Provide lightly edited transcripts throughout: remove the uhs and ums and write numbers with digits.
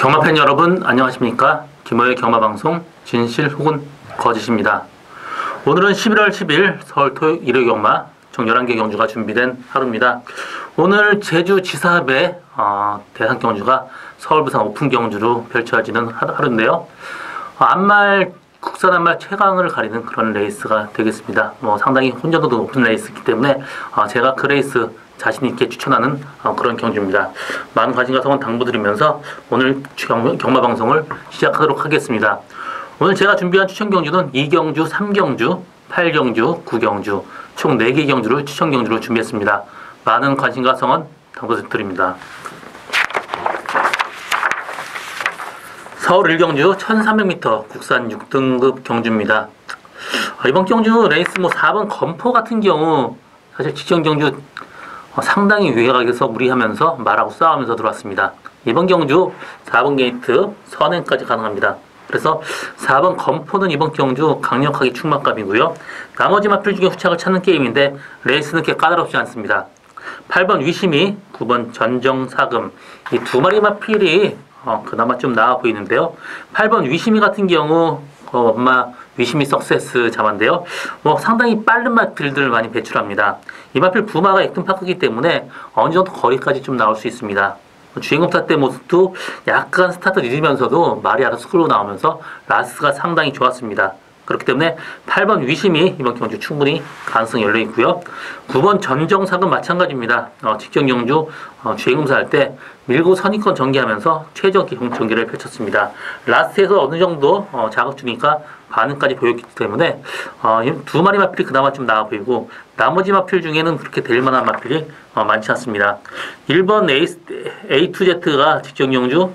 경마팬 여러분 안녕하십니까? 김호의 경마방송 진실 혹은 거짓입니다. 오늘은 11월 10일 서울 토요일 일요 경마 총 11개 경주가 준비된 하루입니다. 오늘 제주 지사배 대상 경주가 서울 부산 오픈 경주로 펼쳐지는 하루인데요. 안말 국산 안말 최강을 가리는 그런 레이스가 되겠습니다. 상당히 혼전도도 높은 레이스이기 때문에 제가 그 레이스 자신있게 추천하는 그런 경주입니다. 많은 관심과 성원 당부드리면서 오늘 경마방송을 시작하도록 하겠습니다. 오늘 제가 준비한 추천 경주는 2경주, 3경주, 8경주, 9경주 총 4개 경주를 추천 경주로 준비했습니다. 많은 관심과 성원 당부드립니다. 서울 1경주 1300m 국산 6등급 경주입니다. 이번 경주 레이스 4번 검포 같은 경우 사실 직전 경주 상당히 외곽에서 무리하면서 말하고 싸우면서 들어왔습니다. 이번 경주 4번 게이트 선행까지 가능합니다. 그래서 4번 검포는 이번 경주 강력하게 충만감이고요. 나머지 마필 중에 후착을 찾는 게임인데 레이스는 그렇게 까다롭지 않습니다. 8번 위심이, 9번 전정사금 이 두 마리 마필이 그나마 좀 나아 보이는데요. 8번 위심이 같은 경우 엄마 위심이 석세스 자만데요. 상당히 빠른 마필들을 많이 배출합니다. 이 마필 부마가 액등파크이기 때문에 어느 정도 거리까지 좀 나올 수 있습니다. 주인공 탓때 모습도 약간 스타트 늦으면서도 말이 알아서 끌고 나오면서 라스가 상당히 좋았습니다. 그렇기 때문에 8번 위심이 이번 경주 충분히 가능성이 열려 있고요. 9번 전정사금 마찬가지입니다. 직전 경주 주행검사 할 때 밀고 선입권 전개하면서 최저 전개를 펼쳤습니다. 라스트에서 어느 정도 자극 주니까 반응까지 보였기 때문에 두 마리 마필이 그나마 좀 나아 보이고 나머지 마필 중에는 그렇게 될 만한 마필이 많지 않습니다. 1번 A2Z가 직전 경주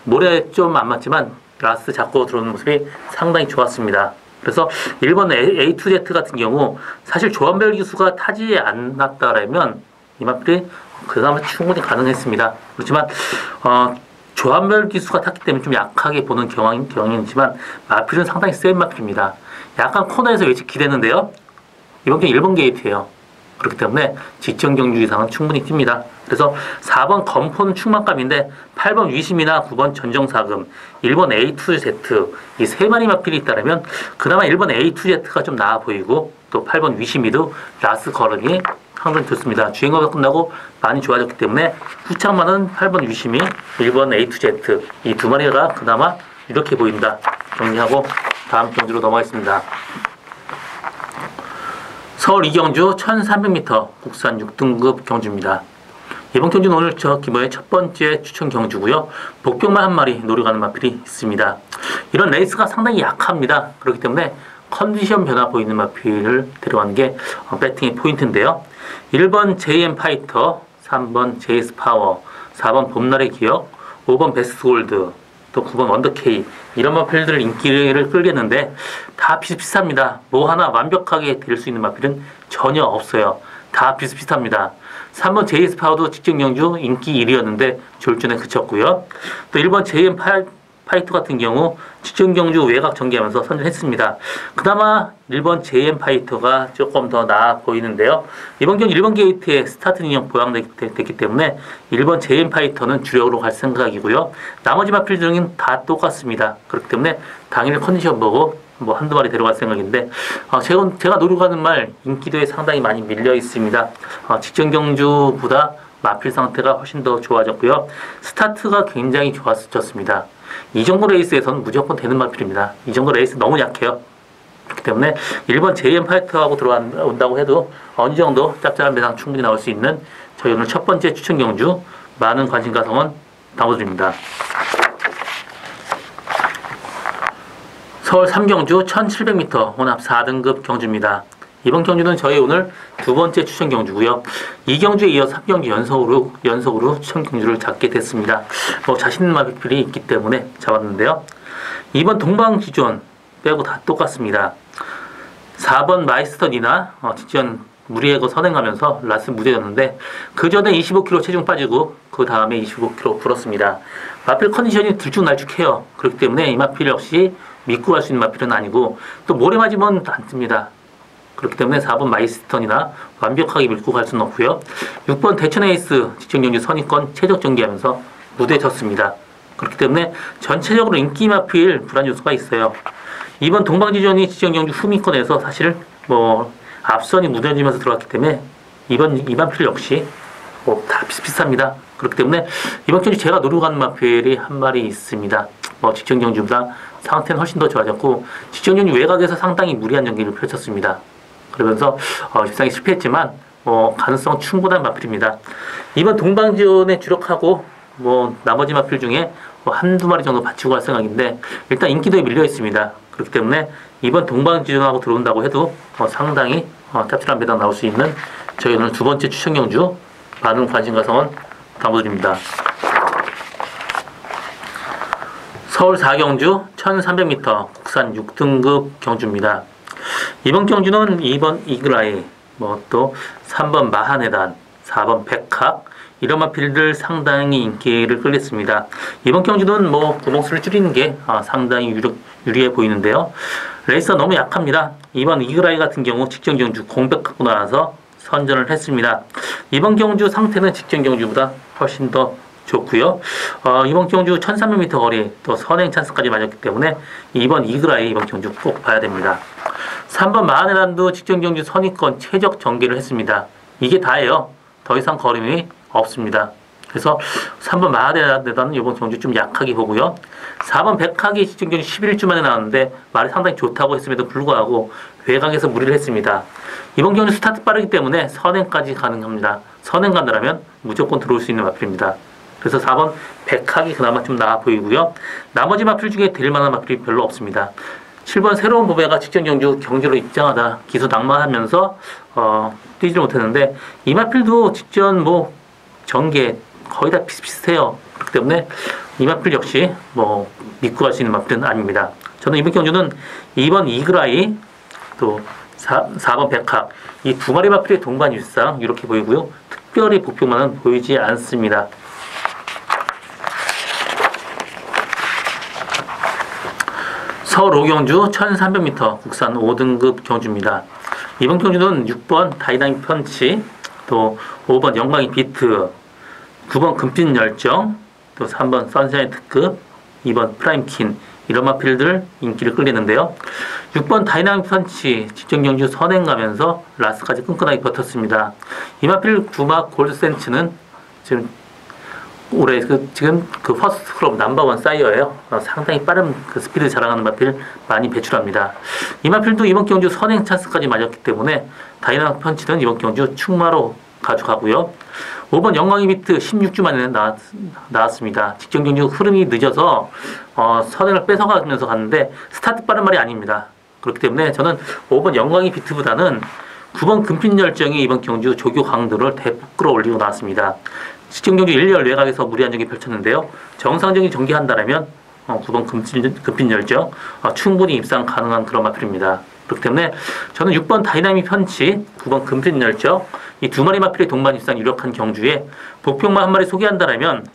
모래 좀 안 맞지만 라스 잡고 들어오는 모습이 상당히 좋았습니다. 그래서 1번 A2Z 같은 경우 사실 조합별 기수가 타지 않았다라면 이 마필이 그나마 충분히 가능했습니다. 그렇지만 조합별 기수가 탔기 때문에 좀 약하게 보는 경향이지만 마필은 상당히 센 마필입니다. 약간 코너에서 예측 기대는데요. 이번 경우 1번 게이트예요. 그렇기 때문에 직전 경주 이상은 충분히 뜁니다. 그래서 4번 검포는 충만감인데 8번 위심이나 9번 전정사금, 1번 A2Z 이 세 마리 마필이 있다면 그나마 1번 A2Z가 좀 나아 보이고 또 8번 위심이도 라스 걸음이 상당히 좋습니다. 주행거가 끝나고 많이 좋아졌기 때문에 후착만은 8번 위심이, 1번 A2Z 이 두 마리가 그나마 이렇게 보인다. 정리하고 다음 경주로 넘어가겠습니다. 서울 2경주 1300m 국산 6등급 경주입니다. 이번 경주는 오늘 김호의 첫 번째 추천 경주고요. 복병만 한 마리 노려가는 마필이 있습니다. 이런 레이스가 상당히 약합니다. 그렇기 때문에 컨디션 변화 보이는 마필을 데려가는 게 배팅의 포인트인데요. 1번 JM 파이터, 3번 JS 파워, 4번 봄날의 기억, 5번 베스트 골드, 또 9번 원더케이 이런 마필들 인기를 끌겠는데 다 비슷비슷합니다. 뭐 하나 완벽하게 될 수 있는 마필은 전혀 없어요. 다 비슷비슷합니다. 3번 JS 파워도 직전 경주 인기 1위였는데 졸전에 그쳤고요. 또 1번 JM 파이터 같은 경우 직전 경주 외곽 전개하면서 선전했습니다. 그나마 1번 JM 파이터가 조금 더 나아 보이는데요. 이번 경주 1번 게이트에 스타트 인형 보양됐기 때문에 1번 JM 파이터는 주력으로 갈 생각이고요. 나머지 마필들은 다 똑같습니다. 그렇기 때문에 당일 컨디션 보고 한두 마리 데려갈 생각인데 제가 노려가는 말 인기도에 상당히 많이 밀려 있습니다. 직전 경주보다 마필 상태가 훨씬 더 좋아졌고요. 스타트가 굉장히 좋았습니다. 이 정도 레이스에서는 무조건 되는 마필입니다. 이 정도 레이스 너무 약해요. 그렇기 때문에 1번 JM 파이터하고 들어온다고 해도 어느 정도 짭짤한 배당 충분히 나올 수 있는 저희 오늘 첫 번째 추천 경주 많은 관심과 성원 당부드립니다. 서울 3경주 1700m 혼합 4등급 경주입니다. 이번 경주는 저희 오늘 두 번째 추천 경주고요. 2경주에 이어 3경주 연속으로 추천 경주를 잡게 됐습니다. 자신 있는 마필이 있기 때문에 잡았는데요. 2번 동방지존 빼고 다 똑같습니다. 4번 마이스터니나 직전 무리해고 선행하면서 라스 무뎌졌는데 그 전에 25kg 체중 빠지고 그 다음에 25kg 불었습니다. 마필 컨디션이 들쭉날쭉해요. 그렇기 때문에 이 마필 역시 믿고 갈 수 있는 마필은 아니고 또 모래 맞으면 안 뜹니다. 그렇기 때문에 4번 마이스턴이나 완벽하게 밀고 갈 수는 없고요. 6번 대천 에이스 직전 경주 선입권 최적 전개하면서 무대에 졌습니다. 그렇기 때문에 전체적으로 인기 마필 불안 요소가 있어요. 이번 동방지존이 지정경주 후미권에서 사실 뭐 앞선이 무뎌지면서 들어왔기 때문에 이번 필 역시 뭐 다 비슷비슷합니다. 그렇기 때문에 이번 경주 제가 노리고 가는 마필이 한 마리 있습니다. 뭐 직전경주보다 상태는 훨씬 더 좋아졌고 직전경주 외곽에서 상당히 무리한 경기를 펼쳤습니다. 그러면서 입상이 실패했지만 가능성 충분한 마필입니다. 이번 동방지원에 주력하고 뭐 나머지 마필 중에 뭐 한두 마리 정도 받치고 갈 생각인데 일단 인기도에 밀려 있습니다. 그렇기 때문에 이번 동방지원하고 들어온다고 해도 상당히 짭짤한 배당 나올 수 있는 저희 오늘 두 번째 추천 경주 많은 관심과 성원 당부드립니다. 서울 4경주 1300m 국산 6등급 경주입니다. 이번 경주는 2번 이글아이, 또 3번 마하네단, 4번 백학 이런 마필들 상당히 인기를 끌겠습니다. 이번 경주는 구멍수를 줄이는 게 상당히 유리해 보이는데요. 레이스가 너무 약합니다. 이번 이글아이 같은 경우 직전 경주 공백 갖고 나와서 선전을 했습니다. 이번 경주 상태는 직전 경주보다 훨씬 더 좋고요. 이번 경주 1300m 거리 또 선행 찬스까지 맞았기 때문에 이번 이글아이 이번 경주 꼭 봐야 됩니다. 3번 마하네단도 직전 경주 선위권 최적 전개를 했습니다. 이게 다예요. 더 이상 거림이 없습니다. 그래서 3번 마하네단은 이번 경주 좀 약하게 보고요. 4번 백학이 직전 경주 11주 만에 나왔는데 말이 상당히 좋다고 했음에도 불구하고 외곽에서 무리를 했습니다. 이번 경주 스타트 빠르기 때문에 선행까지 가능합니다. 선행 간다라면 무조건 들어올 수 있는 마필입니다. 그래서 4번 백학이 그나마 좀 나아 보이고요. 나머지 마필 중에 될 만한 마필이 별로 없습니다. 7번 새로운 보배가 직전 경주로 입장하다 기수 낭만하면서 뛰지 못했는데 이 마필도 직전 전개 거의 다 비슷비슷해요. 그렇기 때문에 이 마필 역시 믿고 갈 수 있는 마필은 아닙니다. 저는 이번 경주는 2번 이글아이 또 4번 백학 이 두 마리 마필의 동반 일상 이렇게 보이고요. 특별히 복병만은 보이지 않습니다. 서울 5경주 1300m 국산 5등급 경주입니다. 이번 경주는 6번 다이나믹 펀치, 또 5번 영광이 비트, 9번 금빛 열정, 또 3번 선샤인 특급, 2번 프라임킨 이런 마필들 인기를 끌리는데요. 6번 다이나믹 펀치 직전 경주 선행 가면서 라스까지 끈끈하게 버텼습니다. 이 마필 구막 골드센츠는 지금 올해 지금 퍼스트 클럽 넘버원 사이어예요. 상당히 빠른 스피드 자랑하는 마필 많이 배출합니다. 이 마필도 이번 경주 선행 찬스까지 맞았기 때문에 다이나믹 펀치는 이번 경주 충마로 가져가고요. 5번 영광이 비트 16주 만에 나왔습니다. 직전 경주 흐름이 늦어서 선행을 뺏어가면서 갔는데 스타트 빠른 말이 아닙니다. 그렇기 때문에 저는 5번 영광이 비트보다는 9번 금빛 열정이 이번 경주 조교 강도를 대폭 끌어올리고 나왔습니다. 직전 경주 1열 외곽에서 무리한 전기 펼쳤는데요. 정상적인 전개한다면 9번 금빛 열정 충분히 입상 가능한 그런 마필입니다. 그렇기 때문에 저는 6번 다이나믹 펀치, 9번 금빛 열정 이 두 마리 마필의 동반 입상 유력한 경주에 복병만 한 마리 소개한다면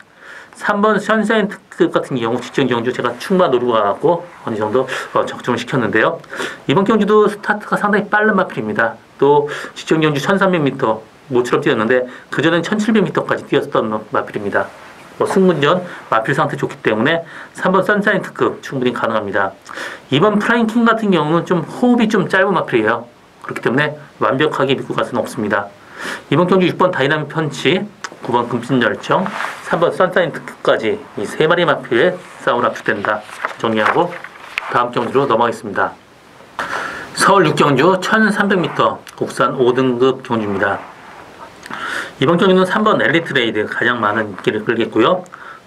3번 션샤인 특급 같은 경우 직전 경주 제가 충만 노리고 가고 어느 정도 적중을 시켰는데요. 이번 경주도 스타트가 상당히 빠른 마필입니다. 또 직전 경주 1300m 모처럼 뛰었는데 그전엔 1700m까지 뛰었던 마필입니다. 승문전 마필 상태 좋기 때문에 3번 선샤인 특급 충분히 가능합니다. 2번 프라임킹 같은 경우는 좀 호흡이 좀 짧은 마필이에요. 그렇기 때문에 완벽하게 믿고 갈 수는 없습니다. 이번 경주 6번 다이나믹 펀치, 9번 금빛 열정, 3번 선샤인 특급까지 이 세 마리 마필의 싸움을 압축된다. 정리하고 다음 경주로 넘어가겠습니다. 서울 6경주 1300m 국산 5등급 경주입니다. 이번 경주는 3번 엘리트 레이드 가장 많은 인기를 끌겠고요.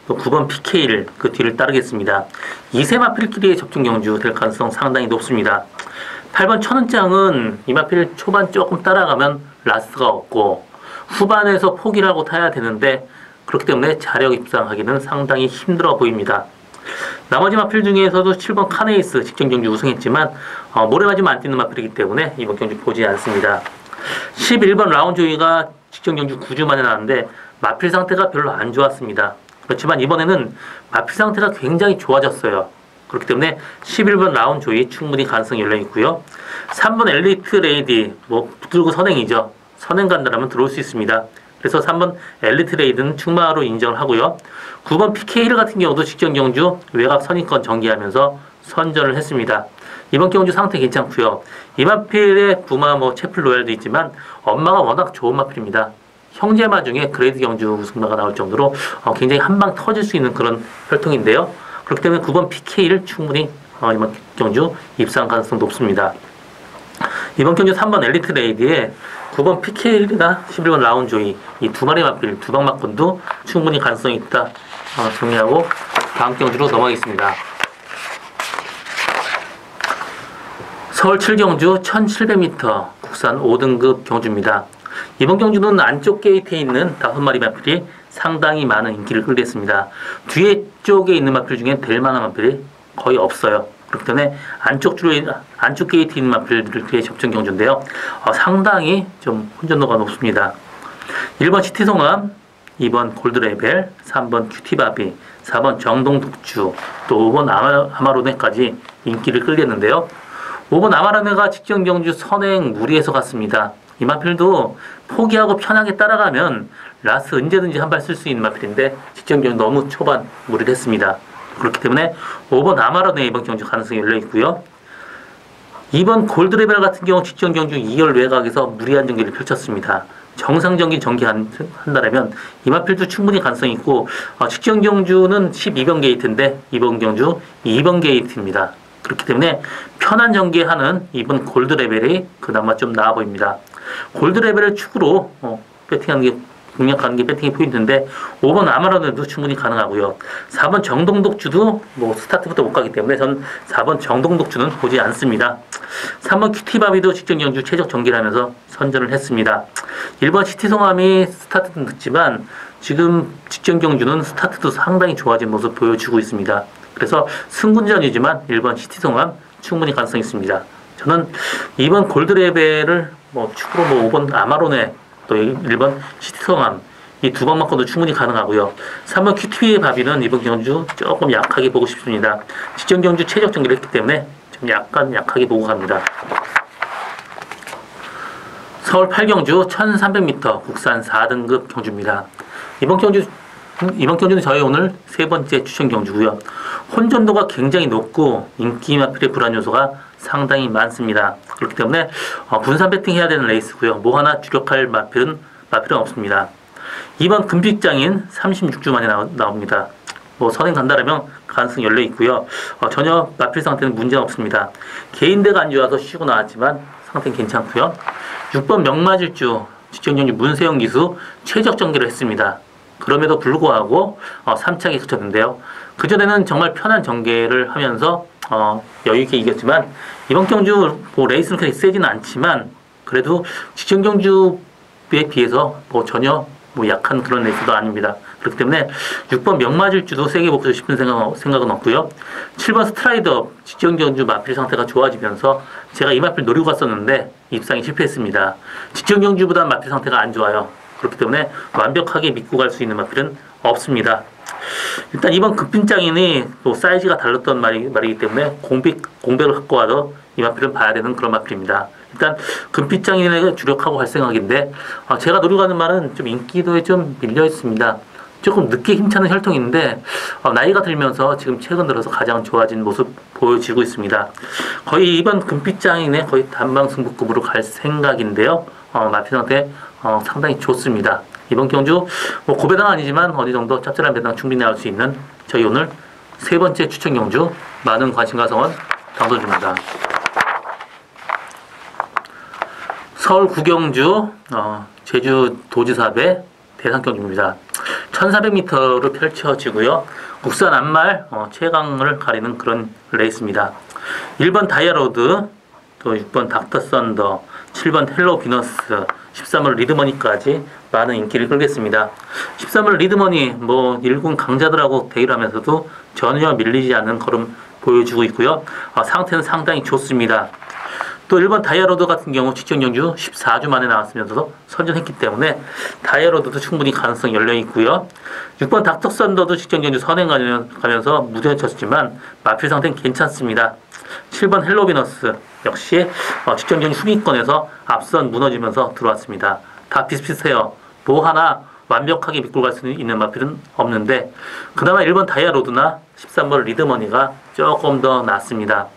또 9번 PK를 그 뒤를 따르겠습니다. 이세 마필끼리의 접종 경주 될 가능성 상당히 높습니다. 8번 천은장은 이 마필 초반 조금 따라가면 라스가 없고 후반에서 포기를 하고 타야 되는데 그렇기 때문에 자력 입상하기는 상당히 힘들어 보입니다. 나머지 마필 중에서도 7번 카네이스 직전 경주 우승했지만 모래맞으면 안 뛰는 마필이기 때문에 이번 경주 보지 않습니다. 11번 라운조이가 직전 경주 9주 만에 나왔는데 마필 상태가 별로 안 좋았습니다. 그렇지만 이번에는 마필 상태가 굉장히 좋아졌어요. 그렇기 때문에 11번 라운조이 충분히 가능성이 열려있고요. 3번 엘리트 레이디 붙들고 선행이죠. 선행 간다라면 들어올 수 있습니다. 그래서 3번 엘리트레이드는 충마로 인정을 하고요. 9번 PK를 같은 경우도 직전 경주 외곽 선입권 전개하면서 선전을 했습니다. 이번 경주 상태 괜찮고요. 이마필의 부마 채플 로얄도 있지만 엄마가 워낙 좋은 마필입니다. 형제마 중에 그레이드 경주 우승마가 나올 정도로 굉장히 한방 터질 수 있는 그런 혈통인데요. 그렇기 때문에 9번 PK를 충분히 이번 경주 입상 가능성 높습니다. 이번 경주 3번 엘리트 레이드에 9번 PK나 11번 라운조이 이 두 마리 마필 두 방막권도 충분히 가능성이 있다 정리하고 다음 경주로 넘어가겠습니다. 서울 7경주 1700m 국산 5등급 경주입니다. 이번 경주는 안쪽 게이트에 있는 5마리 마필이 상당히 많은 인기를 끌게 했습니다. 뒤에 쪽에 있는 마필 중에 될 만한 마필이 거의 없어요. 그렇기 때문에 안쪽 게이트에 있는 마필들의 접전 경주인데요. 상당히 좀 혼전도가 높습니다. 1번 시티송암, 2번 골드레벨, 3번 큐티바비, 4번 정동독주, 또 5번 아마로네까지 인기를 끌겠는데요. 5번 아마로네가 직전 경주 선행 무리해서 갔습니다. 이 마필도 포기하고 편하게 따라가면 라스 언제든지 한 발 쓸 수 있는 마필인데 직전 경주 너무 초반 무리를 했습니다. 그렇기 때문에 5번 아마로네 이번 경주 가능성이 열려 있고요. 2번 골드레벨 같은 경우 직전 경주 2열 외곽에서 무리한 전개를 펼쳤습니다. 정상 전기 전개한다면 이 마필도 충분히 가능성이 있고 직전 경주는 12번 게이트인데 이번 경주 2번 게이트입니다. 그렇기 때문에 편한 전개하는 이번 골드레벨이 그나마 좀 나아 보입니다. 골드레벨을 축으로 배팅하는 게 공략하는 게 배팅의 포인트인데 5번 아마로네도 충분히 가능하고요. 4번 정동독주도 스타트부터 못 가기 때문에 전 4번 정동독주는 보지 않습니다. 3번 큐티바비도 직전 경주 최적 전개를 하면서 선전을 했습니다. 1번 시티송암이 스타트는 늦지만 지금 직전 경주는 스타트도 상당히 좋아진 모습 보여주고 있습니다. 그래서 승군전이지만 1번 시티송암 충분히 가능성이 있습니다. 저는 2번 골드레벨을 축으로 5번 아마로네 또 1번 시티송암 이 두 방만큼도 충분히 가능하고요. 3번 큐티비의 바비는 이번 경주 조금 약하게 보고 싶습니다. 직전 경주 최적 전개를 했기 때문에 좀 약하게 보고 갑니다. 서울 8경주 1300m 국산 4등급 경주입니다. 이번 경주는 저희 오늘 세 번째 추천 경주고요. 혼전도가 굉장히 높고 인기 마필의 불안 요소가 상당히 많습니다. 그렇기 때문에 분산 배팅 해야 되는 레이스고요. 뭐 하나 주력할 마필은 없습니다. 2번 금빛장인 36주 만에 나옵니다. 선행 간다라면 가능성이 열려 있고요. 전혀 마필 상태는 문제는 없습니다. 개인대가 안 좋아서 쉬고 나왔지만 상태는 괜찮고요. 6번 명마질주 직전 경주 문세영 기수 최적 전개를 했습니다. 그럼에도 불구하고 3차게 그쳤는데요. 그전에는 정말 편한 전개를 하면서 여유있게 이겼지만 이번 경주 레이스는 그렇게 세지는 않지만 그래도 직전 경주에 비해서 전혀 약한 그런 레이스도 아닙니다. 그렇기 때문에 6번 명마질주도 세게 보고 싶은 생각은 없고요. 7번 스트라이더 직전 경주 마필 상태가 좋아지면서 제가 이 마필 노리고 갔었는데 입상이 실패했습니다. 직전 경주보다 마필 상태가 안 좋아요. 그렇기 때문에 완벽하게 믿고 갈 수 있는 마필은 없습니다. 일단 이번 급빈장인이 또 사이즈가 달랐던 말이기 때문에 공백을 갖고 와도 이 마필은 봐야 되는 그런 마필입니다. 일단 금빛장인을 주력하고 갈 생각인데 제가 노리고 가는 말은 좀 인기도에 좀 밀려 있습니다. 조금 늦게 힘차는 혈통인데 나이가 들면서 지금 최근 들어서 가장 좋아진 모습 보여지고 있습니다. 거의 이번 금빛장인의 거의 단방 승부급으로 갈 생각인데요. 마필 상태 상당히 좋습니다. 이번 경주 고배당 아니지만 어느 정도 짭짤한 배당 충분히 나올 수 있는 저희 오늘 세 번째 추천 경주 많은 관심과 성원 당선줍니다. 서울 9경주 제주 도지사배 대상 경주입니다. 1400m로 펼쳐지고요. 국산 안말 최강을 가리는 그런 레이스입니다. 1번 다이아로드, 또 6번 닥터 썬더, 7번 헬로 비너스, 13번 리드머니까지 많은 인기를 끌겠습니다. 13번 리드머니 1군 강자들하고 대결 하면서도 전혀 밀리지 않는 걸음 보여주고 있고요. 상태는 상당히 좋습니다. 또 1번 다이아로드 같은 경우 직전 경주 14주 만에 나왔으면서도 선전했기 때문에 다이아로드도 충분히 가능성이 열려 있고요. 6번 닥터 썬더도 직전 경주 선행 가면서 무대에 쳤지만 마필 상태는 괜찮습니다. 7번 헬로비너스 역시 직전 경주 후기권에서 앞선 무너지면서 들어왔습니다. 다 비슷비슷해요. 뭐 하나 완벽하게 믿고 갈 수 있는 마필은 없는데 그나마 1번 다이아로드나 13번 리드머니가 조금 더 낫습니다.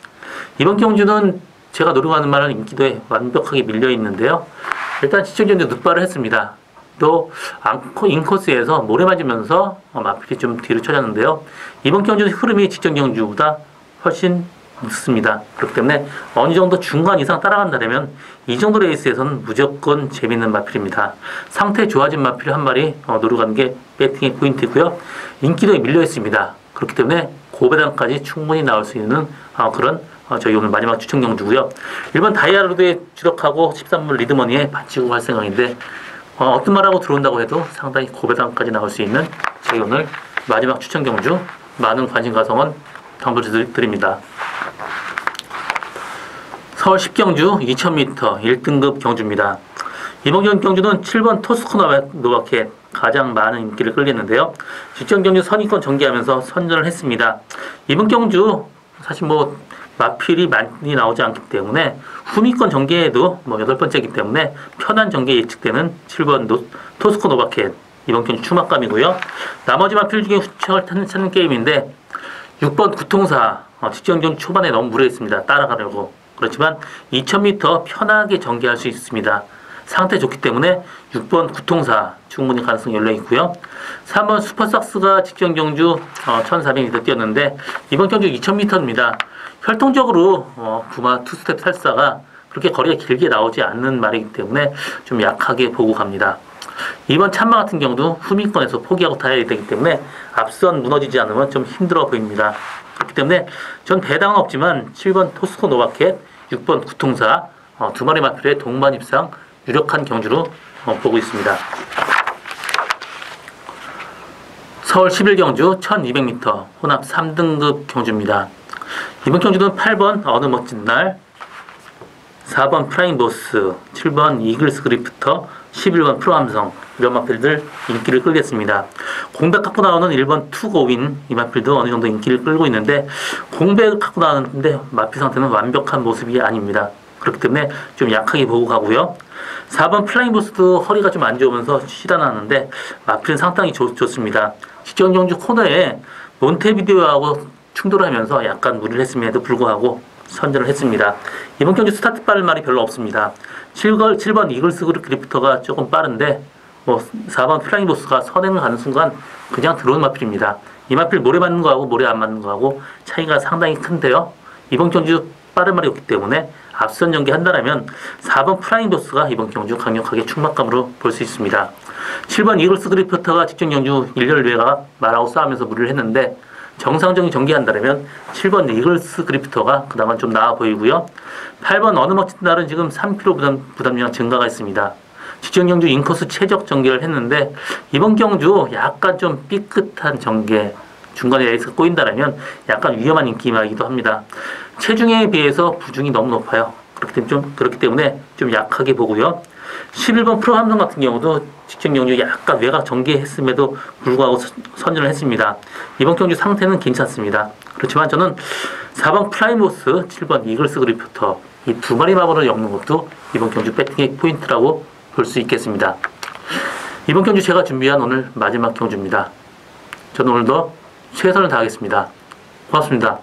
이번 경주는 제가 노력하는 말은 인기도에 완벽하게 밀려 있는데요. 일단 지적전주 늑발을 했습니다. 또 인코스에서 모래 맞으면서 마필이 좀 뒤로 쳐졌는데요. 이번 경주의 흐름이 직전 경주보다 훨씬 늦습니다. 그렇기 때문에 어느 정도 중간 이상 따라간다면 이 정도 레이스에서는 무조건 재밌는 마필입니다. 상태 좋아진 마필 한 마리 노려가는 게 배팅의 포인트고요. 인기도에 밀려 있습니다. 그렇기 때문에 고배당까지 충분히 나올 수 있는 그런 저희 오늘 마지막 추천 경주고요. 1번 다이아로드에 주력하고 13번 리드머니에 받치고 할 생각인데 어떤 말하고 들어온다고 해도 상당히 고배당까지 나올 수 있는 저희 오늘 마지막 추천 경주 많은 관심 가성은 당부드립니다. 서울 10경주 2000m 1등급 경주입니다. 이번 경주는 7번 토스코 노바켓 가장 많은 인기를 끌겠는데요. 직전 경주 선의권 전개하면서 선전을 했습니다. 이번 경주 사실 마필이 많이 나오지 않기 때문에 후미권 전개에도 8번째이기 때문에 편한 전개 예측되는 7번 토스코 노바켓 이번 경주 추막감이고요. 나머지 마필 중에 후청을 찾는 게임인데 6번 구통사 직전 경주 초반에 너무 무리했습니다. 따라가려고. 그렇지만 2000m 편하게 전개할 수 있습니다. 상태 좋기 때문에 6번 구통사 충분히 가능성이 열려 있고요. 3번 슈퍼삭스가 직전 경주 1400m 뛰었는데 이번 경주 2000m입니다. 혈통적으로 구마 투스텝 살사가 그렇게 거리가 길게 나오지 않는 말이기 때문에 좀 약하게 보고 갑니다. 이번 참마 같은 경우도 후미권에서 포기하고 타야 되기 때문에 앞선 무너지지 않으면 좀 힘들어 보입니다. 그렇기 때문에 전 배당은 없지만 7번 토스코 노바켓, 6번 구통사 두 마리 마필의 동반 입상 유력한 경주로 보고 있습니다. 서울 11경주 1200m 혼합 3등급 경주입니다. 이번 경주는 8번 어느 멋진 날, 4번 프라임 보스, 7번 이글스 그리프터, 11번 프로함성 이런 마필들 인기를 끌겠습니다. 공백 갖고 나오는 1번 투고윈 이 마필도 어느 정도 인기를 끌고 있는데 공백을 갖고 나오는데 마필 상태는 완벽한 모습이 아닙니다. 그렇기 때문에 좀 약하게 보고 가고요. 4번 플라잉 보스도 허리가 좀 안 좋으면서 쉬다 나는데 마필은 상당히 좋습니다. 직전 경주 코너에 몬테비데오하고 충돌하면서 약간 무리를 했음에도 불구하고 선전을 했습니다. 이번 경주 스타트 빠른 말이 별로 없습니다. 7번 이글스 그리프터가 조금 빠른데 4번 플라잉 보스가 선행을 가는 순간 그냥 들어오는 마필입니다. 이 마필 모래 맞는 거하고 모래 안 맞는 거하고 차이가 상당히 큰데요. 이번 경주 빠른 말이 없기 때문에 앞선 전개한다면 4번 플라잉 보스가 이번 경주 강력하게 충막감으로 볼 수 있습니다. 7번 이글스 그리프터가 직전 경주 1열 외가 말하고 싸우면서 무리를 했는데 정상적인 전개한다면 7번 이글스 그리프터가 그나마 좀 나아 보이고요. 8번 어느 멋진 날은 지금 3kg 부담량 증가가 있습니다. 직전 경주 인코스 최적 전개를 했는데 이번 경주 약간 좀 삐끗한 전개 중간에 레이스가 꼬인다면 약간 위험한 인기이기도 합니다. 체중에 비해서 부중이 너무 높아요. 그렇기 때문에 좀 약하게 보고요. 11번 프로 함성 같은 경우도 직전 경주 약간 외곽 전개했음에도 불구하고 선전을 했습니다. 이번 경주 상태는 괜찮습니다. 그렇지만 저는 4번 프라이모스, 7번 이글스 그리프터 이 두 마리 마법을 엮는 것도 이번 경주 배팅의 포인트라고 볼 수 있겠습니다. 이번 경주 제가 준비한 오늘 마지막 경주입니다. 저는 오늘도 최선을 다하겠습니다. 고맙습니다.